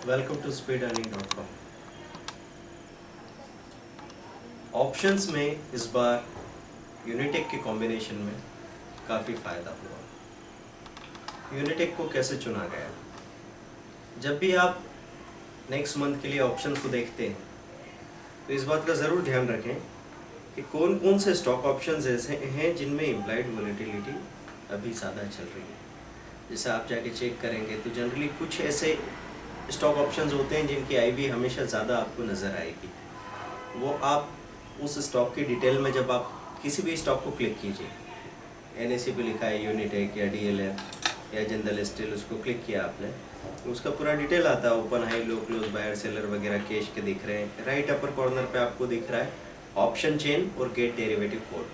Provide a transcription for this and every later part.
Welcome to speedearning.com। Options में इस बार यूनिटेक के कॉम्बिनेशन में काफ़ी फ़ायदा हुआ। यूनिटेक को कैसे चुना गया? जब भी आप नेक्स्ट मंथ के लिए ऑप्शंस को देखते हैं तो इस बात का ज़रूर ध्यान रखें कि कौन कौन से स्टॉक ऑप्शंस ऐसे हैं जिनमें इम्प्लाइड वोलेटिलिटी अभी ज़्यादा चल रही है। जैसे आप जाके चेक करेंगे तो जनरली कुछ ऐसे स्टॉक ऑप्शंस होते हैं जिनकी आईवी हमेशा ज़्यादा आपको नज़र आएगी। वो आप उस स्टॉक की डिटेल में जब आप किसी भी स्टॉक को क्लिक कीजिए, एनएससी पे लिखा है यूनिटेक या डीएलएफ या जिंदल स्टील, उसको क्लिक किया आपने तो उसका पूरा डिटेल आता है। Open high low close buyer seller वगैरह कैश के दिख रहे हैं। राइट अपर कॉर्नर पे आपको दिख रहा है ऑप्शन चेन और गेट डेरिवेटिव कोड।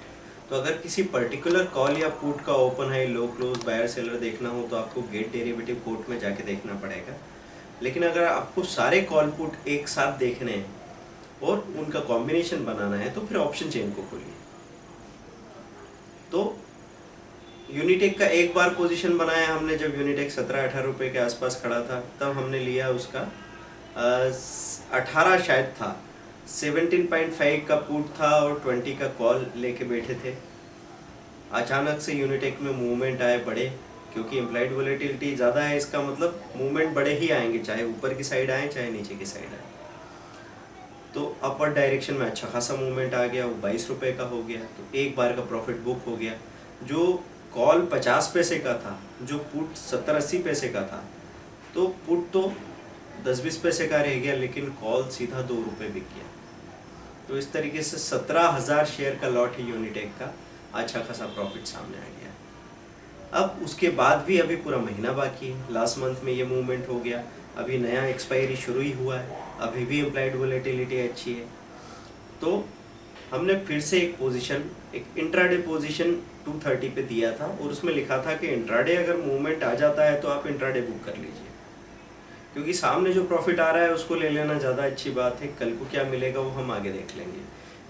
तो अगर किसी पर्टिकुलर कॉल या पुट का open high low close buyer seller देखना हो तो आपको गेट डेरिवेटिव कोड में जाके देखना पड़ेगा। लेकिन अगर आपको सारे कॉल पुट एक साथ देखने हैं और उनका कॉम्बिनेशन बनाना है तो फिर ऑप्शन चेन को खोलिए। तो यूनिटेक का एक बार पोजीशन बनाया हमने जब यूनिटेक 17-18 रुपए के आसपास खड़ा था, तब हमने लिया उसका 18 शायद था, 17.5 का पुट था और 20 का कॉल लेके बैठे थे। अचानक से यूनिटेक में मूवमेंट आए बड़े, क्योंकि इम्प्लाइड वोलेटिलिटी ज़्यादा है, इसका मतलब मूवमेंट बड़े ही आएंगे, चाहे ऊपर की साइड आए चाहे नीचे की साइड आए। तो अपवर्ड डायरेक्शन में अच्छा खासा मूवमेंट आ गया, वो 22 रुपये का हो गया, तो एक बार का प्रॉफिट बुक हो गया। जो कॉल 50 पैसे का था, जो पुट 70-80 पैसे का था, तो पुट तो 10-20 पैसे का रह गया, लेकिन कॉल सीधा 2 रुपये बिक गया। तो इस तरीके से 17,000 शेयर का लॉट है यूनिटेक का, अच्छा खासा प्रॉफिट सामने आ गया। अब उसके बाद भी अभी पूरा महीना बाकी है, लास्ट मंथ में ये मूवमेंट हो गया, अभी नया एक्सपायरी शुरू ही हुआ है, अभी भी इम्प्लाइड वोलेटिलिटी अच्छी है। तो हमने फिर से एक पोजीशन, एक इंट्राडे पोजीशन 230 पे दिया था और उसमें लिखा था कि इंट्राडे अगर मूवमेंट आ जाता है तो आप इंट्राडे बुक कर लीजिए, क्योंकि सामने जो प्रॉफिट आ रहा है उसको ले लेना ज़्यादा अच्छी बात है। कल को क्या मिलेगा वो हम आगे देख लेंगे,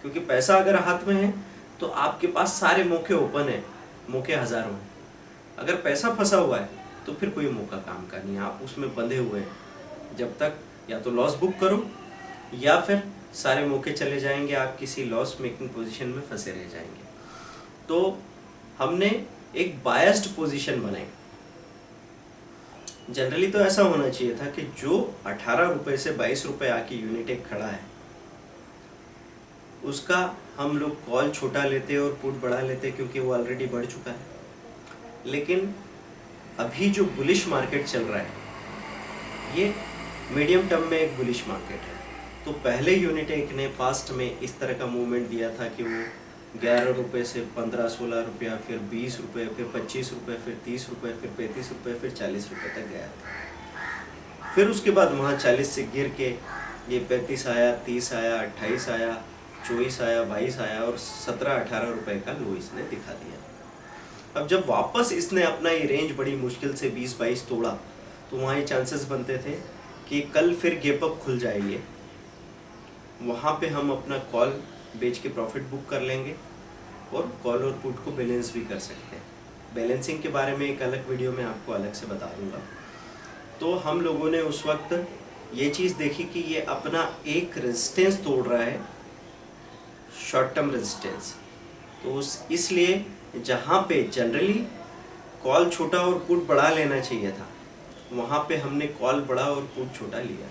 क्योंकि पैसा अगर हाथ में है तो आपके पास सारे मौके ओपन है, मौके हज़ारों हैं। अगर पैसा फंसा हुआ है तो फिर कोई मौका काम का नहीं है, आप उसमें बंधे हुए हैं। जब तक या तो लॉस बुक करो या फिर सारे मौके चले जाएंगे, आप किसी लॉस मेकिंग पोजीशन में फंसे रह जाएंगे। तो हमने एक बायस्ड पोजीशन बनाई। जनरली तो ऐसा होना चाहिए था कि जो 18 रुपये से 22 रुपये आके यूनिटेक खड़ा है उसका हम लोग कॉल छोटा लेते और पुट बढ़ा लेते, क्योंकि वो ऑलरेडी बढ़ चुका है। लेकिन अभी जो बुलिश मार्केट चल रहा है ये मीडियम टर्म में एक बुलिश मार्केट है। तो पहले यूनिटेक ने पास्ट में इस तरह का मूवमेंट दिया था कि वो 11 रुपये से 15-16 रुपया, फिर 20 रुपये, फिर 25 रुपये, फिर 30 रुपये, फिर 35 रुपये, फिर 40 रुपये तक गया था। फिर उसके बाद वहाँ 40 से गिर के ये 35 आया, 30 आया, 28 आया, 24 आया, 22 आया और 17-18 रुपये का लो इसने दिखा दिया। अब जब वापस इसने अपना ये रेंज बड़ी मुश्किल से 20-22 तोड़ा तो वहाँ ये चांसेस बनते थे कि कल फिर गैप अप खुल जाएगी, वहाँ पे हम अपना कॉल बेच के प्रॉफिट बुक कर लेंगे और कॉल और पुट को बैलेंस भी कर सकते हैं। बैलेंसिंग के बारे में एक अलग वीडियो में आपको अलग से बता दूंगा। तो हम लोगों ने उस वक्त ये चीज़ देखी कि ये अपना एक रेजिस्टेंस तोड़ रहा है, शॉर्ट टर्म रेजिस्टेंस। तो इसलिए जहाँ पे जनरली कॉल छोटा और पुट बढ़ा लेना चाहिए था, वहाँ पे हमने कॉल बड़ा और पुट छोटा लिया।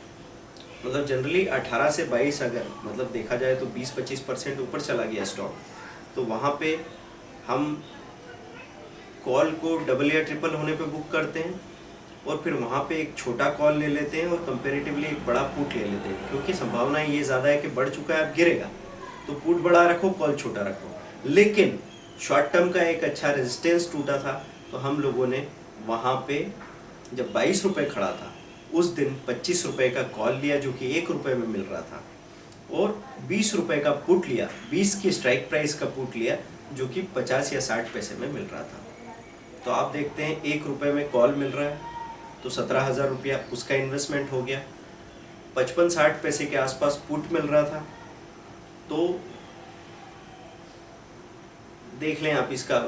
मतलब जनरली 18 से 22 अगर मतलब देखा जाए तो 20-25% ऊपर चला गया स्टॉक, तो वहाँ पे हम कॉल को डबल या ट्रिपल होने पे बुक करते हैं और फिर वहाँ पे एक छोटा कॉल ले लेते हैं और कंपेरेटिवली एक बड़ा पुट ले लेते हैं, क्योंकि संभावना ये ज़्यादा है कि बढ़ चुका है अब गिरेगा, तो पुट बड़ा रखो कॉल छोटा रखो। लेकिन शॉर्ट टर्म का एक अच्छा रेजिस्टेंस टूटा था, तो हम लोगों ने वहाँ पे जब 22 रुपये खड़ा था उस दिन 25 रुपये का कॉल लिया जो कि 1 रुपये में मिल रहा था, और 20 रुपये का पुट लिया, 20 की स्ट्राइक प्राइस का पुट लिया जो कि 50 या 60 पैसे में मिल रहा था। तो आप देखते हैं 1 रुपये में कॉल मिल रहा है, तो 17,000 रुपया उसका इन्वेस्टमेंट हो गया। 55-60 पैसे के आसपास पुट मिल रहा था, तो देख लें आप इसका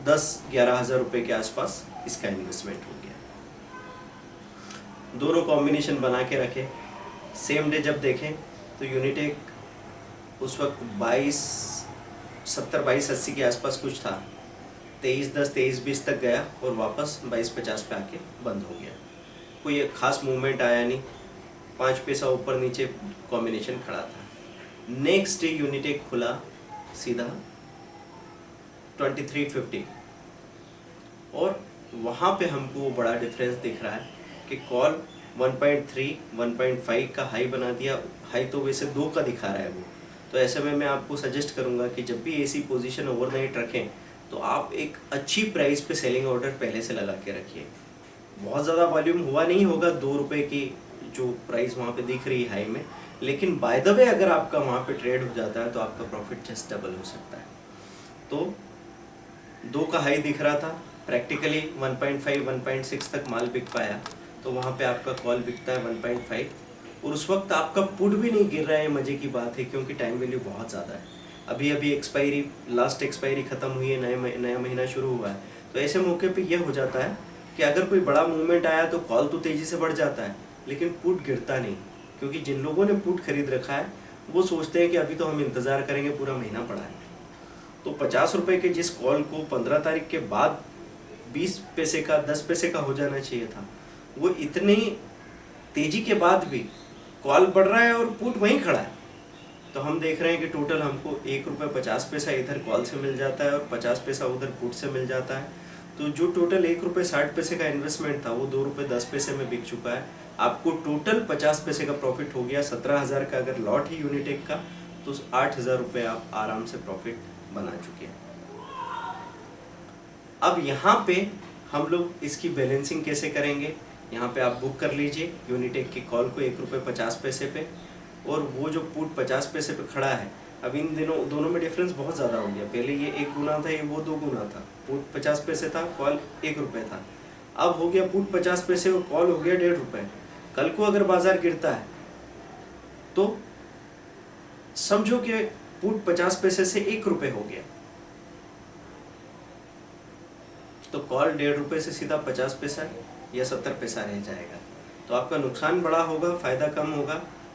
10-11 हज़ार रुपये के आसपास इसका इन्वेस्टमेंट हो गया। दोनों कॉम्बिनेशन बना के रखे। सेम डे जब देखें तो यूनिटेक उस वक्त 22.70 22.80 के आसपास कुछ था, 23.10 23.20 तक गया और वापस 22.50 पे आके बंद हो गया। कोई एक खास मूवमेंट आया नहीं, 5 पैसा ऊपर नीचे कॉम्बिनेशन खड़ा था। नेक्स्ट डे यूनिटेक खुला सीधा 23.50 और वहाँ पे हमको बड़ा डिफरेंस दिख रहा है कि कॉल 1.3 1.5 का हाई बना दिया। हाई तो वैसे 2 का दिखा रहा है वो। तो ऐसे में मैं आपको सजेस्ट करूंगा कि जब भी ऐसी पोजीशन ओवरनाइट रखें तो आप एक अच्छी प्राइस पे सेलिंग ऑर्डर पहले से लगा के रखिए। बहुत ज़्यादा वॉल्यूम हुआ नहीं होगा 2 रुपये की जो प्राइस वहाँ पे दिख रही है हाई में, लेकिन बाय द वे अगर आपका वहाँ पे ट्रेड हो जाता है तो आपका प्रॉफिट जस्ट डबल हो सकता है। तो 2 का हाई दिख रहा था, प्रैक्टिकली 1.5 1.6 तक माल बिक पाया, तो वहाँ पे आपका कॉल बिकता है 1.5 और उस वक्त आपका पुट भी नहीं गिर रहा है। मज़े की बात है क्योंकि टाइम वैल्यू बहुत ज़्यादा है। अभी अभी एक्सपायरी, लास्ट एक्सपायरी ख़त्म हुई है, नया महीना शुरू हुआ है। तो ऐसे मौके पे ये हो जाता है कि अगर कोई बड़ा मूवमेंट आया तो कॉल तो तेज़ी से बढ़ जाता है लेकिन पुट गिरता नहीं, क्योंकि जिन लोगों ने पुट खरीद रखा है वो सोचते हैं कि अभी तो हम इंतज़ार करेंगे, पूरा महीना पड़ा है। तो 50 रुपये के जिस कॉल को 15 तारीख के बाद 20 पैसे का 10 पैसे का हो जाना चाहिए था, वो इतनी तेज़ी के बाद भी कॉल बढ़ रहा है और पुट वहीं खड़ा है। तो हम देख रहे हैं कि टोटल हमको 1 रुपये 50 पैसा इधर कॉल से मिल जाता है और 50 पैसा उधर पुट से मिल जाता है। तो जो टोटल 1 रुपये 60 पैसे का इन्वेस्टमेंट था वो 2 रुपये 10 पैसे में बिक चुका है। आपको टोटल 50 पैसे का प्रॉफिट हो गया। 17,000 का अगर लॉट ही यूनिटेक का तो 8,000 रुपये आप आराम से प्रॉफिट बना चुके हैं। अब यहाँ पे हम लोग इसकी बैलेंसिंग कैसे करेंगे, यहाँ पे आप बुक कर लीजिए यूनिटेक की कॉल को 1 रुपये 50 पैसे पे, और वो जो पुट 50 पैसे पे खड़ा है, अब इन दिनों दोनों में डिफरेंस बहुत ज़्यादा हो गया। पहले ये 1 गुना था, ये वो 2 गुना था। पुट 50 पैसे था, कॉल 1 रुपये था। अब हो गया पुट 50 पैसे और कॉल हो गया 1.5 रुपये। कल को अगर बाजार गिरता है तो समझो कि पुट 50 पैसे से 1 रुपये हो गया, तो कॉल 1.5 रुपये से सीधा 50 पैसा या 70 पैसा रह जाएगा। तो आपका नुकसान बड़ा होगा, फ़ायदा कम होगा,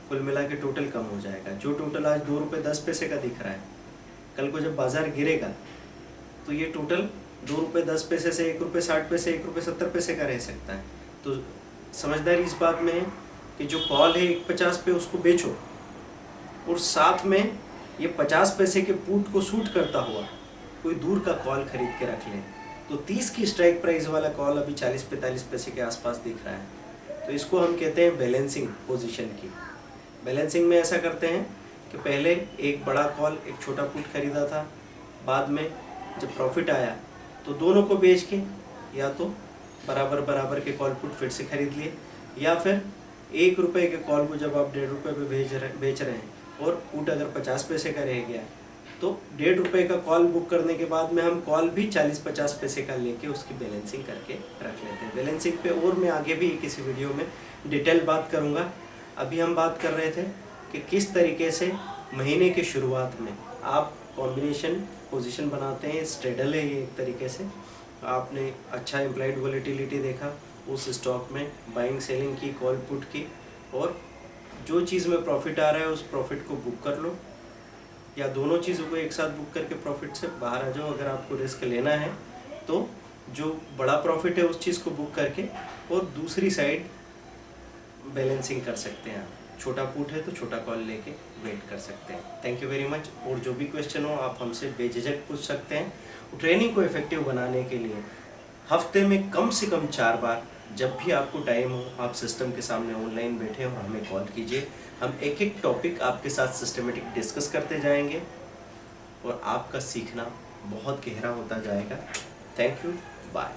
कुल मिला के टोटल कम हो जाएगा। जो टोटल आज 2 रुपये 10 पैसे का दिख रहा है, कल को जब बाजार गिरेगा तो ये टोटल 2 रुपये 10 पैसे से 1 रुपये 60 पैसे 1 रुपये 70 पैसे का रह सकता है। तो समझदारी इस बात में है कि जो कॉल है 1.50 पे उसको बेचो और साथ में ये 50 पैसे के पुट को सूट करता हुआ कोई दूर का कॉल खरीद के रख ले। तो 30 की स्ट्राइक प्राइस वाला कॉल अभी 40-45 पैसे के आसपास दिख रहा है। तो इसको हम कहते हैं बैलेंसिंग पोजीशन की। बैलेंसिंग में ऐसा करते हैं कि पहले एक बड़ा कॉल एक छोटा पुट खरीदा था, बाद में जब प्रॉफिट आया तो दोनों को बेच के या तो बराबर बराबर के कॉल पुट फिर से खरीद लिए, या फिर 1 रुपये के कॉल को जब आप 1.5 रुपये पे बेच रहे हैं और पुट अगर 50 पैसे का रह गया तो 1.5 रुपये का कॉल बुक करने के बाद में हम कॉल भी 40-50 पैसे का लेके उसकी बैलेंसिंग करके रख लेते हैं। बैलेंसिंग पे और मैं आगे भी किसी वीडियो में डिटेल बात करूँगा। अभी हम बात कर रहे थे कि किस तरीके से महीने के शुरुआत में आप कॉम्बिनेशन पोजीशन बनाते हैं। स्ट्रेडल है ये एक तरीके से। आपने अच्छा इम्प्लाइड वॉलेटिलिटी देखा, उस स्टॉक में बाइंग सेलिंग की, कॉल पुट की, और जो चीज़ में प्रॉफिट आ रहा है उस प्रॉफिट को बुक कर लो, या दोनों चीज़ों को एक साथ बुक करके प्रॉफिट से बाहर आ जाओ। अगर आपको रिस्क लेना है तो जो बड़ा प्रॉफिट है उस चीज़ को बुक करके और दूसरी साइड बैलेंसिंग कर सकते हैं। आप छोटा पुट है तो छोटा कॉल लेके वेट कर सकते हैं। Thank you very much. और जो भी क्वेश्चन हो आप हमसे बेझिझक पूछ सकते हैं। ट्रेनिंग को इफेक्टिव बनाने के लिए हफ्ते में कम से कम 4 बार, जब भी आपको टाइम हो, आप सिस्टम के सामने ऑनलाइन बैठे और हमें कॉल कीजिए। हम एक एक टॉपिक आपके साथ सिस्टमेटिक डिस्कस करते जाएंगे और आपका सीखना बहुत गहरा होता जाएगा। Thank you, bye.